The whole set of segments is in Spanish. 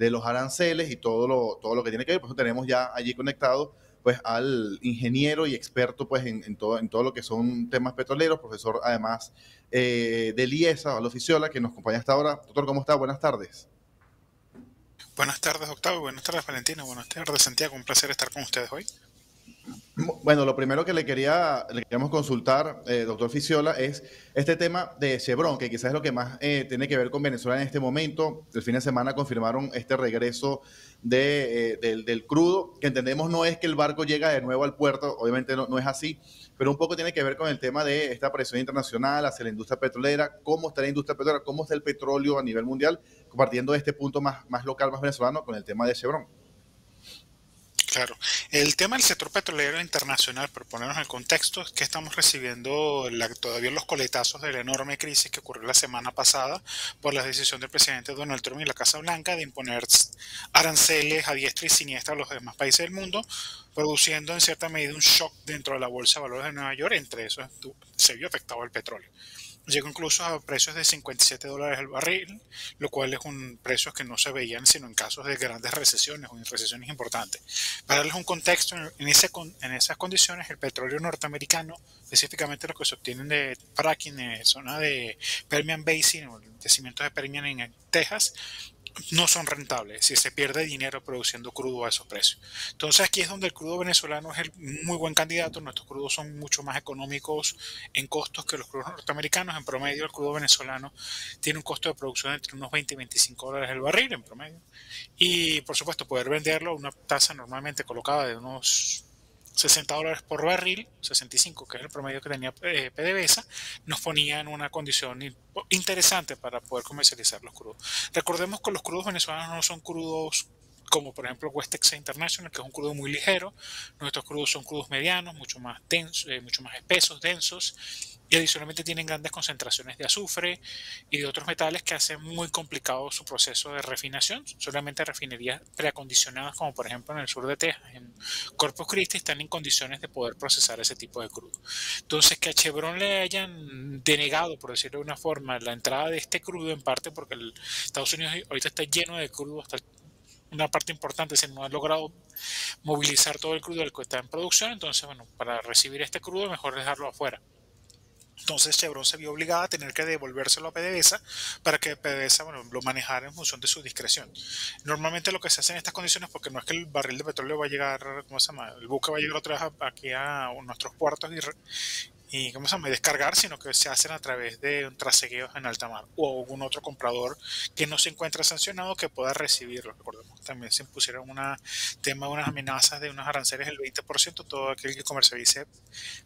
de los aranceles y todo lo que tiene que ver. Por eso tenemos ya allí conectado pues al ingeniero y experto pues en todo lo que son temas petroleros, profesor además del IESA, Osvaldo Ficiola, que nos acompaña hasta ahora. Doctor, ¿cómo está? Buenas tardes. Buenas tardes, Octavio. Buenas tardes, Valentina. Buenas tardes, Santiago. Un placer estar con ustedes hoy. Bueno, lo primero que le queríamos consultar, doctor Ficiola, es este tema de Chevron, que quizás es lo que más tiene que ver con Venezuela en este momento. El fin de semana confirmaron este regreso del crudo, que entendemos no es que el barco llega de nuevo al puerto, obviamente no es así, pero un poco tiene que ver con el tema de esta presión internacional hacia la industria petrolera, cómo está la industria petrolera, cómo está el petróleo a nivel mundial, compartiendo este punto más local, más venezolano, con el tema de Chevron. Claro. El tema del sector petrolero internacional, por ponernos en el contexto, es que estamos recibiendo todavía los coletazos de la enorme crisis que ocurrió la semana pasada por la decisión del presidente Donald Trump y la Casa Blanca de imponer aranceles a diestra y siniestra a los demás países del mundo, produciendo en cierta medida un shock dentro de la Bolsa de Valores de Nueva York. Entre eso se vio afectado el petróleo. Llegó incluso a precios de $57 el barril, lo cual es un precio que no se veían sino en casos de grandes recesiones o en recesiones importantes. Para darles un contexto, en esas condiciones el petróleo norteamericano, específicamente lo que se obtienen de fracking en zona de Permian Basin o el yacimiento de Permian en Texas, no son rentables si se pierde dinero produciendo crudo a esos precios. Entonces aquí es donde el crudo venezolano es el muy buen candidato. Nuestros crudos son mucho más económicos en costos que los crudos norteamericanos. En promedio el crudo venezolano tiene un costo de producción entre unos 20 y $25 el barril en promedio. Y por supuesto poder venderlo a una tasa normalmente colocada de unos $60 por barril, 65, que es el promedio que tenía PDVSA, nos ponía en una condición interesante para poder comercializar los crudos. Recordemos que los crudos venezolanos no son crudos como por ejemplo West Texas International, que es un crudo muy ligero. Nuestros crudos son crudos medianos, mucho más densos, mucho más espesos, densos, y adicionalmente tienen grandes concentraciones de azufre y de otros metales que hacen muy complicado su proceso de refinación. Solamente refinerías preacondicionadas, como por ejemplo en el sur de Texas, en Corpus Christi, están en condiciones de poder procesar ese tipo de crudo. Entonces, que a Chevron le hayan denegado, por decirlo de una forma, la entrada de este crudo, en parte porque Estados Unidos ahorita está lleno de crudo, hasta una parte importante, si no ha logrado movilizar todo el crudo del que está en producción. Entonces, bueno, para recibir este crudo mejor dejarlo afuera. Entonces Chevron se vio obligada a tener que devolvérselo a PDVSA para que PDVSA, bueno, lo manejara en función de su discreción. Normalmente lo que se hace en estas condiciones, porque no es que el barril de petróleo va a llegar, ¿cómo se llama? El buque va a llegar otra vez aquí a nuestros puertos y ¿cómo se llama? Descargar, sino que se hacen a través de un trasegueo en alta mar o algún otro comprador que no se encuentra sancionado que pueda recibirlo. Recordemos que también se impusieron un tema de unas amenazas de unos aranceles del 20% todo aquel que comercialice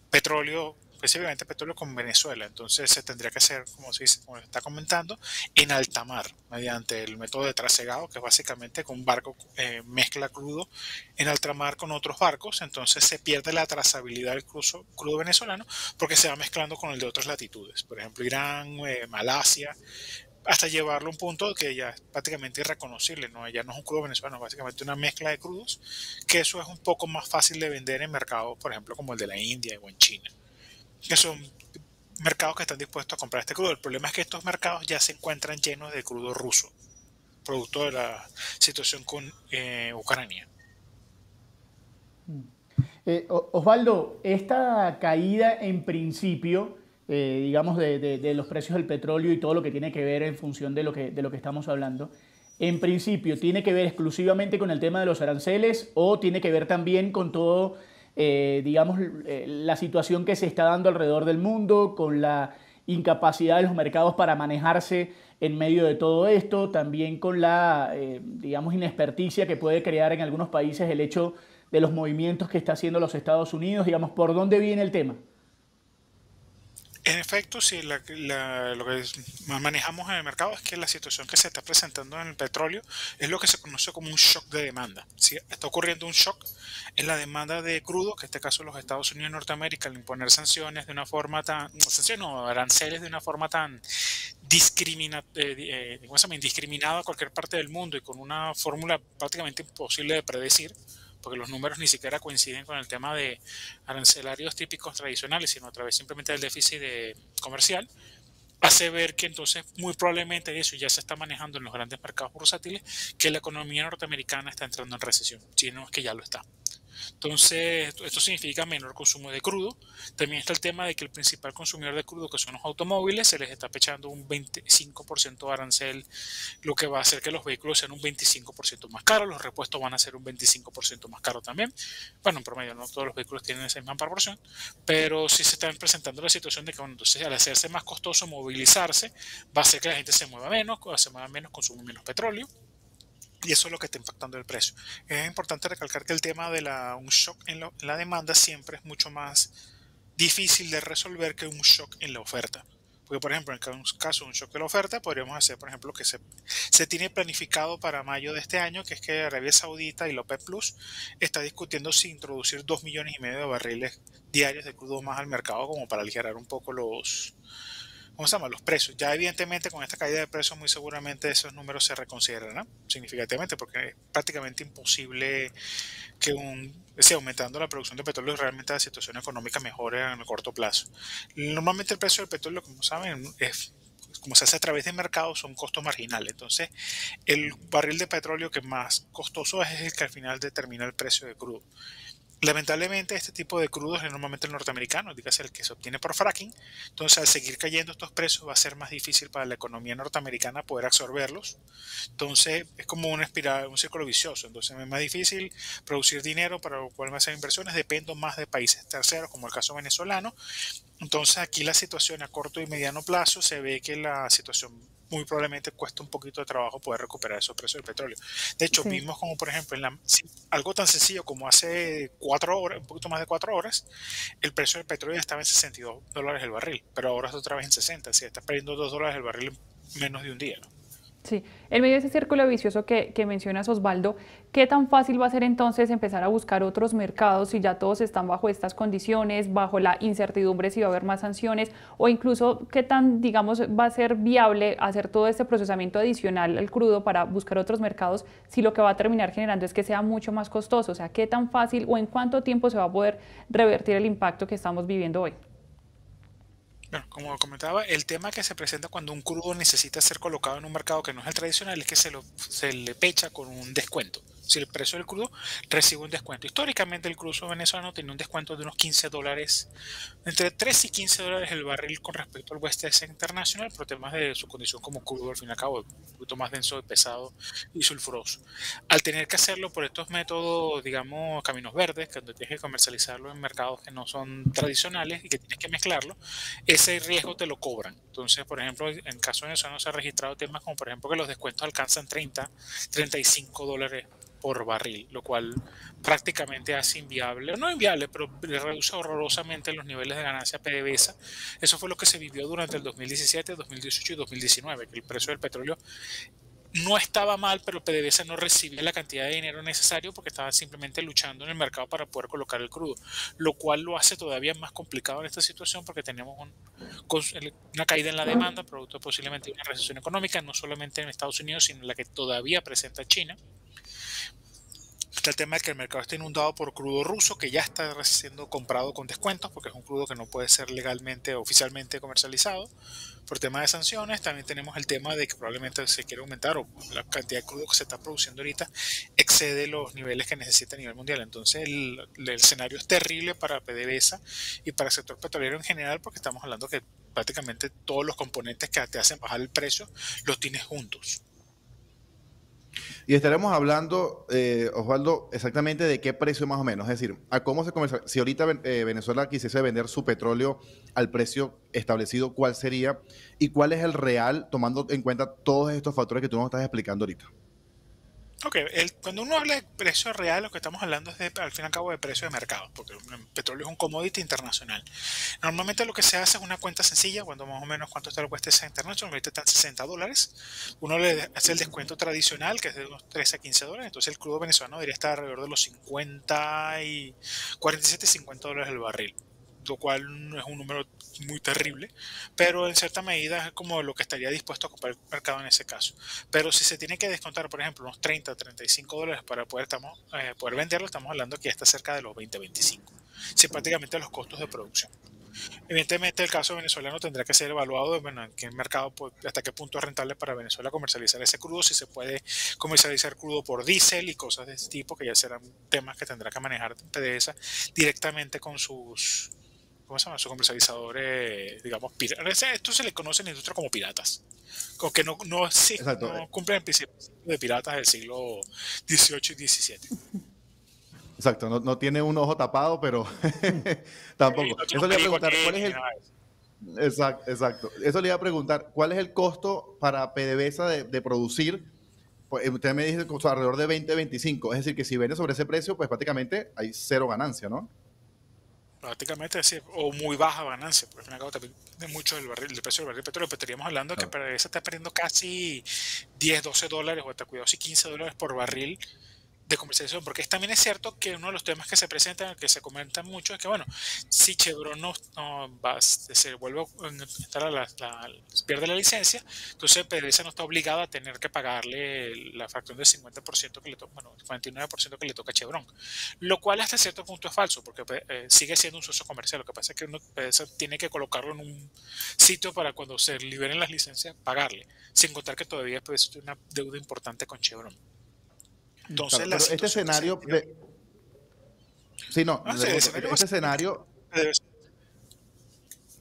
petróleo, específicamente petróleo con Venezuela. Entonces se tendría que hacer, como se dice, como está comentando, en alta mar, mediante el método de trasegado, que es básicamente que un barco mezcla crudo en alta mar con otros barcos. Entonces se pierde la trazabilidad del crudo venezolano porque se va mezclando con el de otras latitudes, por ejemplo Irán, Malasia, hasta llevarlo a un punto que ya es prácticamente irreconocible, ¿no? Ya no es un crudo venezolano, básicamente una mezcla de crudos, que eso es un poco más fácil de vender en mercados, por ejemplo, como el de la India o en China, que son mercados que están dispuestos a comprar este crudo. El problema es que estos mercados ya se encuentran llenos de crudo ruso, producto de la situación con Ucrania. Osvaldo, esta caída en principio, digamos, de los precios del petróleo y todo lo que tiene que ver en función de lo que estamos hablando, en principio, ¿tiene que ver exclusivamente con el tema de los aranceles o tiene que ver también con todo, digamos, la situación que se está dando alrededor del mundo, con la incapacidad de los mercados para manejarse en medio de todo esto, también con la, digamos, inexperticia que puede crear en algunos países el hecho de los movimientos que está haciendo los Estados Unidos, digamos, ¿por dónde viene el tema? En efecto, sí, lo que manejamos en el mercado es que la situación que se está presentando en el petróleo es lo que se conoce como un shock de demanda. ¿Sí? Está ocurriendo un shock en la demanda de crudo, que en este caso los Estados Unidos y Norteamérica, al imponer sanciones de una forma tan, no, sanciones no, aranceles de una forma tan indiscriminada a cualquier parte del mundo y con una fórmula prácticamente imposible de predecir, porque los números ni siquiera coinciden con el tema de arancelarios típicos tradicionales, sino a través simplemente del déficit comercial. hace ver que entonces muy probablemente eso ya se está manejando en los grandes mercados bursátiles, que la economía norteamericana está entrando en recesión, si no es que ya lo está. Entonces, esto significa menor consumo de crudo. También está el tema de que el principal consumidor de crudo, que son los automóviles, se les está pechando un 25% de arancel, lo que va a hacer que los vehículos sean un 25% más caros, los repuestos van a ser un 25% más caros también. Bueno, en promedio no todos los vehículos tienen esa misma proporción, pero sí se está presentando la situación de que, bueno, entonces al hacerse más costoso movilizarse, va a hacer que la gente se mueva menos, consume menos petróleo. Y eso es lo que está impactando el precio. Es importante recalcar que el tema de un shock en la demanda siempre es mucho más difícil de resolver que un shock en la oferta. Porque, por ejemplo, en el caso de un shock en la oferta, podríamos hacer, por ejemplo, que se tiene planificado para mayo de este año, que es que Arabia Saudita y la OPEP Plus está discutiendo si introducir 2,5 millones de barriles diarios de crudo más al mercado como para aligerar un poco ¿cómo se llama? Los precios. Ya evidentemente con esta caída de precios muy seguramente esos números se reconsiderarán significativamente porque es prácticamente imposible que aumentando la producción de petróleo realmente la situación económica mejore en el corto plazo. Normalmente el precio del petróleo, como saben, como se hace a través de mercados, son costos marginales. Entonces, el barril de petróleo que más costoso es el que al final determina el precio de crudo. Lamentablemente este tipo de crudos es normalmente el norteamericano, dígase el que se obtiene por fracking. Entonces al seguir cayendo estos precios va a ser más difícil para la economía norteamericana poder absorberlos. Entonces es como una espiral, un círculo vicioso. Entonces es más difícil producir dinero para lo cual me hacen inversiones. Dependo más de países terceros como el caso venezolano. Entonces aquí la situación a corto y mediano plazo se ve que la situación muy probablemente cuesta un poquito de trabajo poder recuperar esos precios del petróleo. De hecho, Sí. vimos como por ejemplo algo tan sencillo como hace 4 horas, un poquito más de 4 horas, el precio del petróleo estaba en $62 el barril, pero ahora está otra vez en 60, así está perdiendo $2 el barril en menos de un día, ¿no? Sí, en medio de ese círculo vicioso que mencionas, Osvaldo, ¿qué tan fácil va a ser entonces empezar a buscar otros mercados si ya todos están bajo estas condiciones, bajo la incertidumbre si va a haber más sanciones, o incluso qué tan, digamos, va a ser viable hacer todo este procesamiento adicional al crudo para buscar otros mercados si lo que va a terminar generando es que sea mucho más costoso? O sea, ¿qué tan fácil o en cuánto tiempo se va a poder revertir el impacto que estamos viviendo hoy? Bueno, como comentaba, el tema que se presenta cuando un crudo necesita ser colocado en un mercado que no es el tradicional es que se le pecha con un descuento. Si el precio del crudo recibe un descuento. Históricamente el crudo venezolano tenía un descuento de unos $15, entre 3 y $15 el barril con respecto al West Texas International, por temas de su condición como crudo, al fin y al cabo, un poquito más denso, pesado y sulfuroso. Al tener que hacerlo por estos métodos, digamos, caminos verdes, que donde tienes que comercializarlo en mercados que no son tradicionales y que tienes que mezclarlo, ese riesgo te lo cobran. Entonces, por ejemplo, en caso de eso no se ha registrado temas como, por ejemplo, que los descuentos alcanzan $35 por barril, lo cual prácticamente hace inviable, no inviable, pero reduce horrorosamente los niveles de ganancia PDVSA. Eso fue lo que se vivió durante el 2017, 2018 y 2019, que el precio del petróleo no estaba mal, pero PDVSA no recibía la cantidad de dinero necesario porque estaba simplemente luchando en el mercado para poder colocar el crudo, lo cual lo hace todavía más complicado en esta situación porque tenemos una caída en la demanda, producto posiblemente de una recesión económica, no solamente en Estados Unidos, sino la que todavía presenta China. Está el tema de que el mercado está inundado por crudo ruso que ya está siendo comprado con descuentos porque es un crudo que no puede ser legalmente o oficialmente comercializado por tema de sanciones. También tenemos el tema de que probablemente se quiere aumentar o la cantidad de crudo que se está produciendo ahorita excede los niveles que necesita a nivel mundial. Entonces el escenario es terrible para PDVSA y para el sector petrolero en general porque estamos hablando que prácticamente todos los componentes que te hacen bajar el precio los tienes juntos. Y estaremos hablando, Osvaldo, exactamente de qué precio más o menos. Es decir, a cómo se comercializa. Si ahorita Venezuela quisiese vender su petróleo al precio establecido, ¿cuál sería? ¿Y cuál es el real, tomando en cuenta todos estos factores que tú nos estás explicando ahorita? Ok, cuando uno habla de precio real, lo que estamos hablando es al fin y al cabo de precio de mercado, porque el petróleo es un commodity internacional. Normalmente lo que se hace es una cuenta sencilla, cuando más o menos cuánto está el West Texas International, ahorita están $60. Uno le hace el descuento tradicional, que es de unos 13 a $15, entonces el crudo venezolano debería estar alrededor de los 47, $50 el barril, lo cual no es un número muy terrible, pero en cierta medida es como lo que estaría dispuesto a comprar el mercado en ese caso. Pero si se tiene que descontar, por ejemplo, unos $30, $35 para poder venderlo, estamos hablando que ya está cerca de los 20, 25. Sí, prácticamente los costos de producción. Evidentemente el caso venezolano tendrá que ser evaluado, bueno, en qué mercado, pues, hasta qué punto es rentable para Venezuela comercializar ese crudo, si se puede comercializar crudo por diésel y cosas de ese tipo, que ya serán temas que tendrá que manejar PDVSA directamente con sus, ¿cómo se llama? Sus comercializadores, digamos, piratas. Esto se le conoce en la industria como piratas, como que Exacto. no cumplen el principio de piratas del siglo XVIII y XVII. Exacto, no, no tiene un ojo tapado, pero Y tampoco. no tiene Eso un le iba a perico preguntar, aquí ¿cuál es ni el... nada de eso. Exacto, exacto. Eso le iba a preguntar, ¿cuál es el costo para PDVSA de producir? Pues usted me dice que alrededor de 20-25, es decir, que si vende sobre ese precio, pues prácticamente hay cero ganancia, ¿no? Prácticamente, sí, o muy baja ganancia, porque al fin y al cabo también depende mucho del barril, del precio del barril de petróleo, pero estaríamos hablando de que Claro. PDVSA está perdiendo casi 10, $12, o hasta cuidado, si $15 por barril de comercialización, porque también es cierto que uno de los temas que se presentan, que se comentan mucho, es que, bueno, si Chevron se vuelve pierde la licencia, entonces PDVSA no está obligado a tener que pagarle la fracción del 50% que le toca, bueno, 49% que le toca a Chevron, lo cual hasta cierto punto es falso, porque sigue siendo un socio comercial. Lo que pasa es que uno PDVSA tiene que colocarlo en un sitio para cuando se liberen las licencias, pagarle, sin contar que todavía PDVSA tiene una deuda importante con Chevron. Entonces Claro, la pero este situación que se escenario, dio, sí, no, no le sé, el pregunto, escenario va a este ser escenario, debe ser-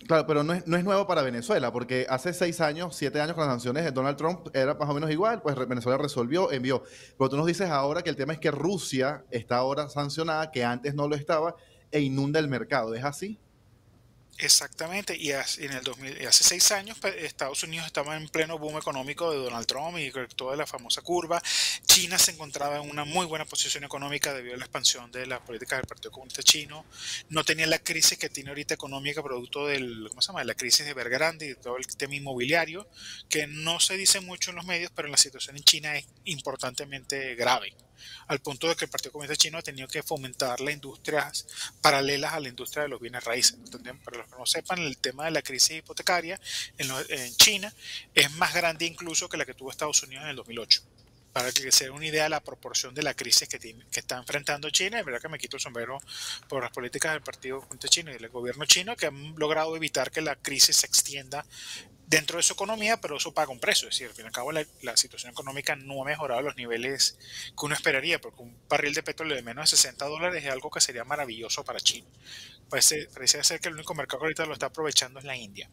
claro, pero no es nuevo para Venezuela, porque hace 6 años, 7 años con las sanciones de Donald Trump era más o menos igual, pues Venezuela resolvió, envió. Pero tú nos dices ahora que el tema es que Rusia está ahora sancionada, que antes no lo estaba, e inunda el mercado, ¿es así? exactamente, en el 2000, y hace 6 años Estados Unidos estaba en pleno boom económico de Donald Trump y con toda la famosa curva. China se encontraba en una muy buena posición económica debido a la expansión de las políticas del Partido Comunista Chino. No tenía la crisis que tiene ahorita económica producto del, ¿cómo se llama?, de la crisis de Evergrande y de todo el tema inmobiliario, que no se dice mucho en los medios, pero la situación en China es importantemente grave, al punto de que el Partido Comunista Chino ha tenido que fomentar las industrias paralelas a la industria de los bienes raíces. Para los que no sepan, el tema de la crisis hipotecaria en China es más grande incluso que la que tuvo Estados Unidos en el 2008. Para que se den una idea de la proporción de la crisis que está enfrentando China, es verdad que me quito el sombrero por las políticas del Partido Comunista Chino y del gobierno chino, que han logrado evitar que la crisis se extienda dentro de su economía, pero eso paga un precio. Es decir, al fin y al cabo la situación económica no ha mejorado a los niveles que uno esperaría, porque un barril de petróleo de menos de $60 es algo que sería maravilloso para China. Parece ser que el único mercado que ahorita lo está aprovechando es la India,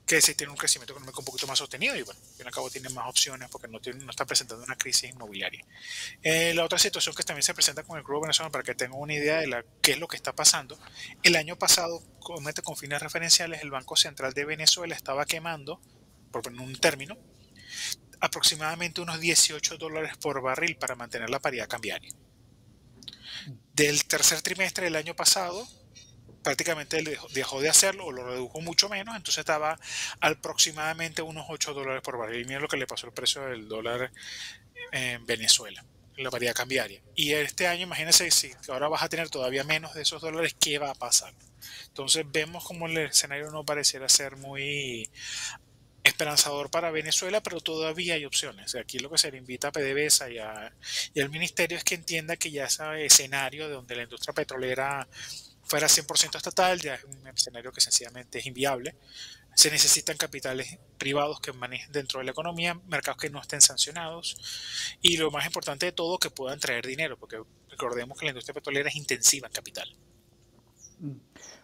que sí tiene un crecimiento económico un poquito más sostenido y, bueno, al fin y al cabo tiene más opciones porque no está presentando una crisis inmobiliaria. La otra situación que también se presenta con el crudo venezolano, para que tengan una idea de qué es lo que está pasando, el año pasado, con fines referenciales, el Banco Central de Venezuela estaba quemando, por poner un término, aproximadamente unos $18 por barril para mantener la paridad cambiaria. Del tercer trimestre del año pasado, prácticamente él dejó de hacerlo o lo redujo mucho menos, entonces estaba aproximadamente unos $8 por barril. Y mira lo que le pasó al precio del dólar en Venezuela, la paridad cambiaria. Y este año, imagínense, si ahora vas a tener todavía menos de esos dólares, ¿qué va a pasar? Entonces vemos como el escenario no pareciera ser muy esperanzador para Venezuela, pero todavía hay opciones. Aquí lo que se le invita a PDVSA y al ministerio es que entienda que ya ese escenario de donde la industria petrolera fuera 100% estatal ya es un escenario que sencillamente es inviable. Se necesitan capitales privados que manejen dentro de la economía, mercados que no estén sancionados y, lo más importante de todo, que puedan traer dinero, porque recordemos que la industria petrolera es intensiva en capital.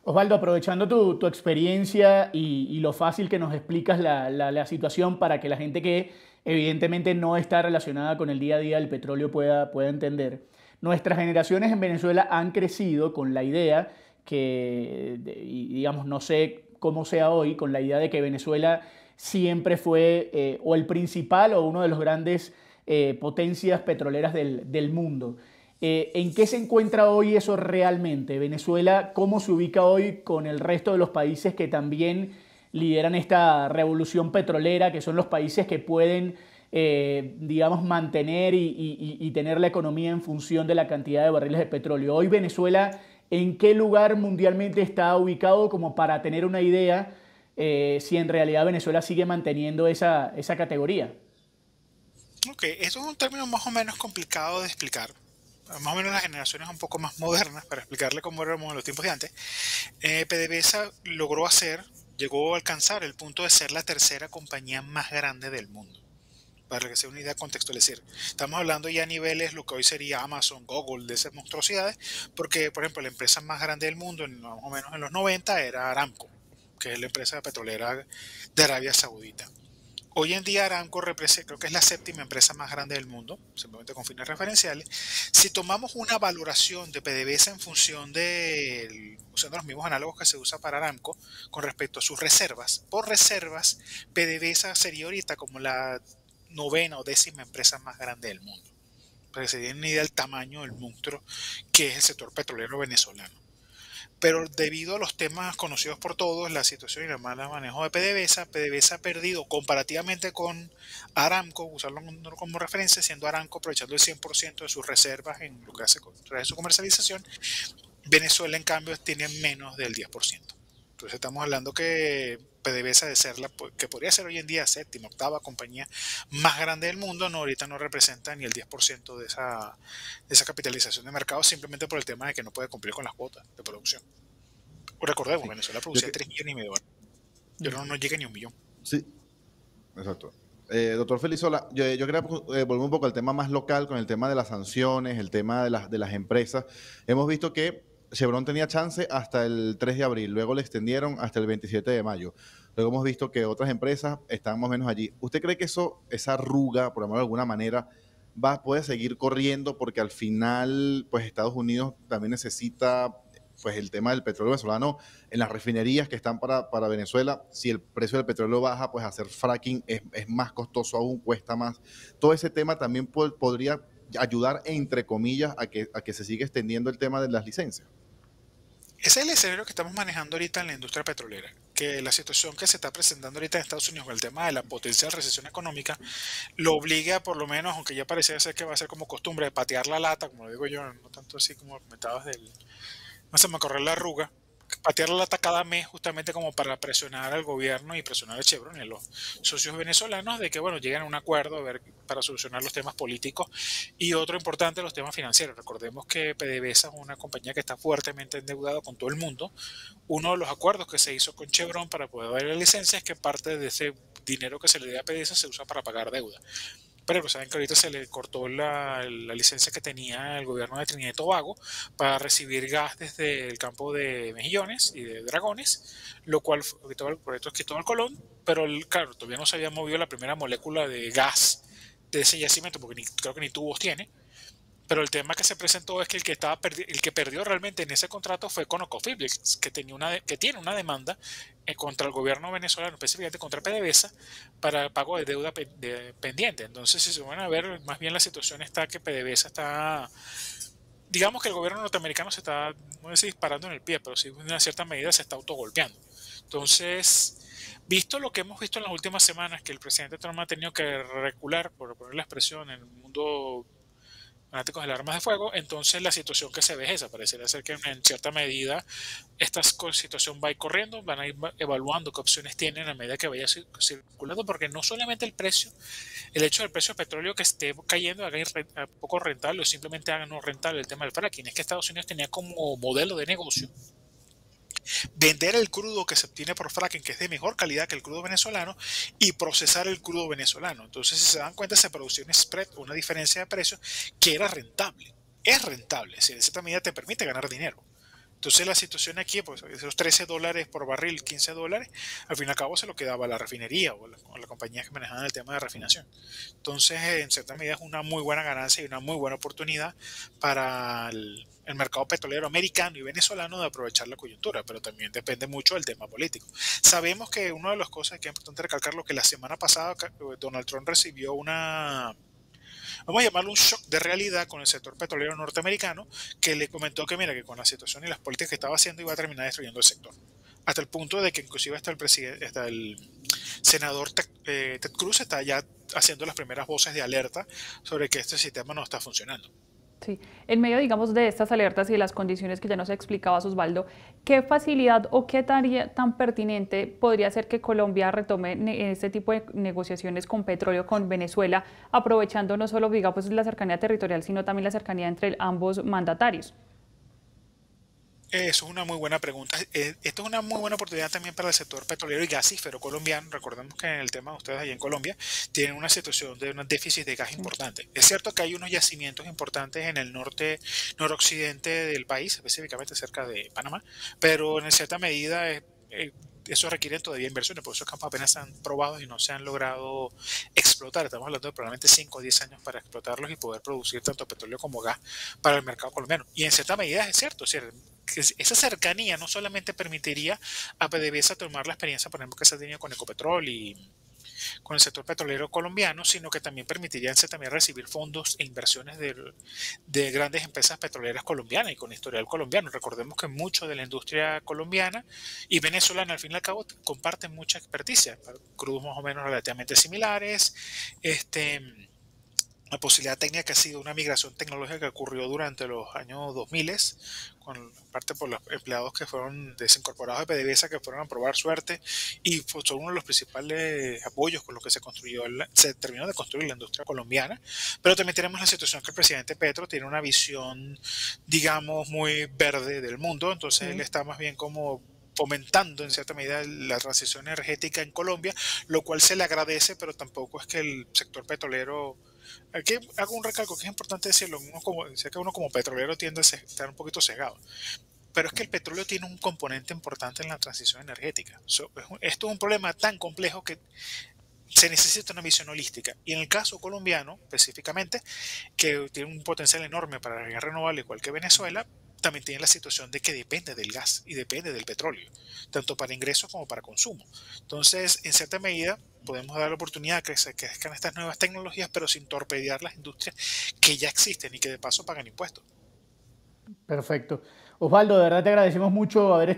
Osvaldo, aprovechando tu experiencia y lo fácil que nos explicas la situación para que la gente que evidentemente no está relacionada con el día a día del petróleo pueda entender. Nuestras generaciones en Venezuela han crecido con la idea y digamos, no sé cómo sea hoy, con la idea de que Venezuela siempre fue o el principal o uno de los grandes potencias petroleras del mundo. ¿En qué se encuentra hoy eso realmente? Venezuela, ¿cómo se ubica hoy con el resto de los países que también lideran esta revolución petrolera, que son los países que pueden, digamos, mantener y tener la economía en función de la cantidad de barriles de petróleo? Hoy Venezuela, ¿en qué lugar mundialmente está ubicado como para tener una idea si en realidad Venezuela sigue manteniendo esa categoría? Ok, eso es un término más o menos complicado de explicar, más o menos las generaciones un poco más modernas, para explicarle cómo éramos en los tiempos de antes, PDVSA llegó a alcanzar el punto de ser la tercera compañía más grande del mundo. Para que sea una idea contextualizar. Estamos hablando ya a niveles, lo que hoy sería Amazon, Google, de esas monstruosidades, porque, por ejemplo, la empresa más grande del mundo, más o menos en los 90, era Aramco, que es la empresa petrolera de Arabia Saudita. Hoy en día Aramco creo que es la séptima empresa más grande del mundo, simplemente con fines referenciales. Si tomamos una valoración de PDVSA en función usando los mismos análogos que se usa para Aramco con respecto a sus reservas, por reservas, PDVSA sería ahorita como la novena o décima empresa más grande del mundo. Para que se den una idea del tamaño del monstruo que es el sector petrolero venezolano. Pero debido a los temas conocidos por todos, la situación y el mal manejo de PDVSA ha perdido comparativamente con Aramco, usarlo como referencia, siendo Aramco aprovechando el 100% de sus reservas en lo que hace con su comercialización. Venezuela, en cambio, tiene menos del 10%. Entonces estamos hablando que PDVSA, de ser que podría ser hoy en día séptima, octava compañía más grande del mundo, ahorita no representa ni el 10% de esa capitalización de mercado, simplemente por el tema de que no puede cumplir con las cuotas de producción. Recordemos, sí. Venezuela producía 3,5 millones y ahora no llega ni 1 millón. Sí, exacto. Doctor Felizola, yo quería volver un poco al tema más local, con el tema de las sanciones, el tema de las empresas. Hemos visto que Chevron tenía chance hasta el 3 de abril, luego le extendieron hasta el 27 de mayo. Luego hemos visto que otras empresas están más o menos allí. ¿Usted cree que esa arruga, por llamarlo de alguna manera, puede seguir corriendo? Porque al final, pues Estados Unidos también necesita pues el tema del petróleo venezolano en las refinerías que están para Venezuela. Si el precio del petróleo baja, pues hacer fracking es más costoso aún, cuesta más. Todo ese tema también podría ayudar, entre comillas, a que se siga extendiendo el tema de las licencias. Ese es el escenario que estamos manejando ahorita en la industria petrolera, que la situación que se está presentando ahorita en Estados Unidos con el tema de la potencial recesión económica lo obliga, por lo menos, aunque ya parecía ser que va a ser como costumbre, de patear la lata, como lo digo yo, no tanto así como comentabas no se me corre la arruga, patear la lata cada mes justamente como para presionar al gobierno y presionar a Chevron y a los socios venezolanos de que, bueno, lleguen a un acuerdo para solucionar los temas políticos y otro importante, los temas financieros. Recordemos que PDVSA es una compañía que está fuertemente endeudada con todo el mundo. Uno de los acuerdos que se hizo con Chevron para poder dar la licencia es que parte de ese dinero que se le dé a PDVSA se usa para pagar deuda. Pero saben que ahorita se le cortó la licencia que tenía el gobierno de Trinidad y Tobago para recibir gas desde el campo de Mejillones y de Dragones, lo cual todo el proyecto es Cristóbal Colón, pero claro, todavía no se había movido la primera molécula de gas de ese yacimiento, porque creo que ni tubos tiene. Pero el tema que se presentó es que el que perdió realmente en ese contrato fue ConocoPhillips, que tiene una demanda contra el gobierno venezolano, específicamente contra PDVSA, para pago de deuda pendiente. Entonces, si se van a ver, más bien la situación está que PDVSA está, digamos que el gobierno norteamericano se está, no sé si disparando en el pie, pero sí en una cierta medida se está autogolpeando. Entonces, visto lo que hemos visto en las últimas semanas, que el presidente Trump ha tenido que recular, por poner la expresión, en el mundo fanáticos del armas de fuego, entonces la situación que se ve es esa. Parecería ser que en cierta medida esta situación va a ir corriendo, van a ir evaluando qué opciones tienen a medida que vaya circulando, porque no solamente el hecho del precio del petróleo que esté cayendo haga poco rentable o simplemente haga no rentable el tema del fracking, es que Estados Unidos tenía como modelo de negocio vender el crudo que se obtiene por fracking, que es de mejor calidad que el crudo venezolano, y procesar el crudo venezolano. Entonces, si se dan cuenta, se producía un spread, una diferencia de precios que era rentable. Es rentable, si de cierta medida te permite ganar dinero. Entonces, la situación aquí, pues esos $13 por barril, $15, al fin y al cabo se lo quedaba la refinería o la compañía que manejaban el tema de refinación. Entonces, en cierta medida es una muy buena ganancia y una muy buena oportunidad para el mercado petrolero americano y venezolano de aprovechar la coyuntura, pero también depende mucho del tema político. Sabemos que una de las cosas que es importante recalcar, que la semana pasada Donald Trump recibió vamos a llamarlo un shock de realidad con el sector petrolero norteamericano, que le comentó que mira, que con la situación y las políticas que estaba haciendo iba a terminar destruyendo el sector. Hasta el punto de que inclusive hasta el senador Ted Cruz está ya haciendo las primeras voces de alerta sobre que este sistema no está funcionando. Sí, en medio, digamos, de estas alertas y de las condiciones que ya nos explicaba Osvaldo, ¿qué facilidad o qué tarea tan pertinente podría hacer que Colombia retome este tipo de negociaciones con petróleo con Venezuela, aprovechando no solo, digamos, pues, la cercanía territorial, sino también la cercanía entre ambos mandatarios? Eso es una muy buena pregunta. Esto es una muy buena oportunidad también para el sector petrolero y gasífero colombiano. Recordemos que en el tema de ustedes allá en Colombia tienen una situación de un déficit de gas Sí. importante. Es cierto que hay unos yacimientos importantes en el noroccidente del país, específicamente cerca de Panamá, pero en cierta medida eso requiere todavía inversiones, porque esos campos apenas se han probado y no se han logrado explotar. Estamos hablando de probablemente 5 o 10 años para explotarlos y poder producir tanto petróleo como gas para el mercado colombiano. Y en cierta medida es cierto, que esa cercanía no solamente permitiría a PDVSA tomar la experiencia, por ejemplo, que se ha tenido con Ecopetrol y con el sector petrolero colombiano, sino que también permitiría también recibir fondos e inversiones de grandes empresas petroleras colombianas y con historial colombiano. Recordemos que mucho de la industria colombiana y venezolana, al fin y al cabo, comparten mucha experticia, crudos más o menos relativamente similares. La posibilidad técnica que ha sido una migración tecnológica que ocurrió durante los años 2000, con parte por los empleados que fueron desincorporados de PDVSA, que fueron a probar suerte, y son uno de los principales apoyos con los que se terminó de construir la industria colombiana. Pero también tenemos la situación que el presidente Petro tiene una visión, digamos, muy verde del mundo, entonces él está más bien como fomentando en cierta medida la transición energética en Colombia, lo cual se le agradece, pero tampoco es que el sector petrolero. Aquí hago un recalco que es importante decirlo, sé que uno como petrolero tiende a estar un poquito cegado, pero es que el petróleo tiene un componente importante en la transición energética. Esto es un problema tan complejo que se necesita una visión holística. Y en el caso colombiano, específicamente, que tiene un potencial enorme para la energía renovable, igual que Venezuela, también tiene la situación de que depende del gas y depende del petróleo, tanto para ingresos como para consumo. Entonces, en cierta medida, podemos dar la oportunidad de que se crezcan estas nuevas tecnologías, pero sin torpedear las industrias que ya existen y que de paso pagan impuestos. Perfecto. Osvaldo, de verdad te agradecemos mucho haber